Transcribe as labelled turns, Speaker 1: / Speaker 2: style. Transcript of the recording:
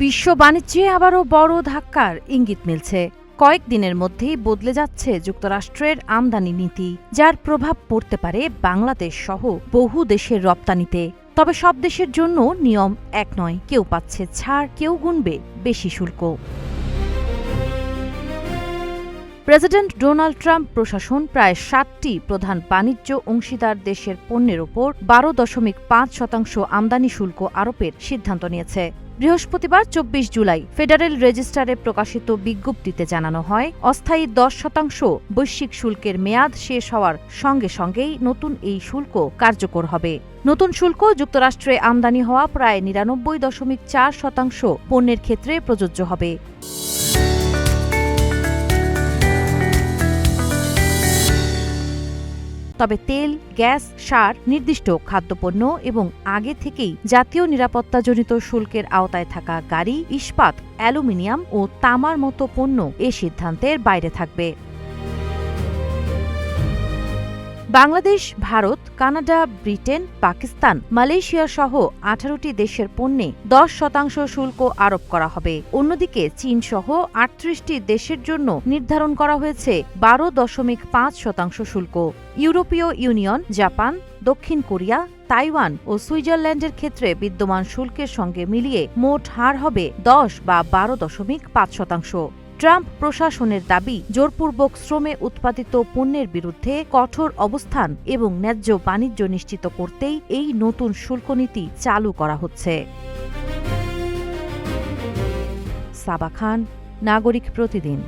Speaker 1: বিশ্ব বাণিজ্যে আবারও বড় ধাক্কার ইঙ্গিত মিলছে। কয়েকদিনের মধ্যেই বদলে যাচ্ছে যুক্তরাষ্ট্রের আমদানি নীতি, যার প্রভাব পড়তে পারে বাংলাদেশ সহ বহু দেশের রপ্তানিতে। তবে সব দেশের জন্য নিয়ম এক নয়, কেউ পাচ্ছে ছাড়, কেউ গুনবে বেশি শুল্ক। প্রেসিডেন্ট ডোনাল্ড ট্রাম্প প্রশাসন প্রায় ৭টি প্রধান বাণিজ্য অংশীদার দেশের পণ্যের ওপর ১২.৫% আমদানি শুল্ক আরোপের সিদ্ধান্ত নিয়েছে। বৃহস্পতিবার ২৪ জুলাই ফেডারেল রেজিস্টারে প্রকাশিত বিজ্ঞপ্তিতে জানানো হয়, অস্থায়ী ১০% বৈশ্বিক শুল্কের মেয়াদ শেষ হওয়ার সঙ্গে সঙ্গেই নতুন এই শুল্ক কার্যকর হবে। নতুন শুল্ক যুক্তরাষ্ট্রে আমদানি হওয়া প্রায় ৯৯.৪% পণ্যের ক্ষেত্রে প্রযোজ্য হবে। তবে তেল, গ্যাস, সার, নির্দিষ্ট খাদ্যপণ্য এবং আগে থেকেই জাতীয় নিরাপত্তাজনিত শুল্কের আওতায় থাকা গাড়ি, ইস্পাত, অ্যালুমিনিয়াম ও তামার মতো পণ্য এ সিদ্ধান্তের বাইরে থাকবে। Bangladesh, Bharat, Canada, Britain, Pakistan, Malaysia সহ ১৮টি দেশের পণ্যে ১০% শুল্ক আরোপ করা হবে। অন্যদিকে চীন সহ ৩৮টি দেশের জন্য নির্ধারণ করা হয়েছে ১২.৫% শুল্ক। ইউরোপীয় ইউনিয়ন, জাপান, দক্ষিণ কোরিয়া, তাইওয়ান ও সুইজারল্যান্ডের ক্ষেত্রে বিদ্যমান শুল্কের সঙ্গে মিলিয়ে মোট হার হবে ১০ বা ১২.৫%। ট্রাম্প প্রশাসনের দাবি, জোরপূর্বক শ্রমে উৎপাদিত পণ্যের বিরুদ্ধে কঠোর অবস্থান এবং ন্যায্য বাণিজ্য নিশ্চিত করতেই এই নতুন শুল্ক নীতি চালু করা হচ্ছে। সাবা খান, নাগরিক প্রতিদিন।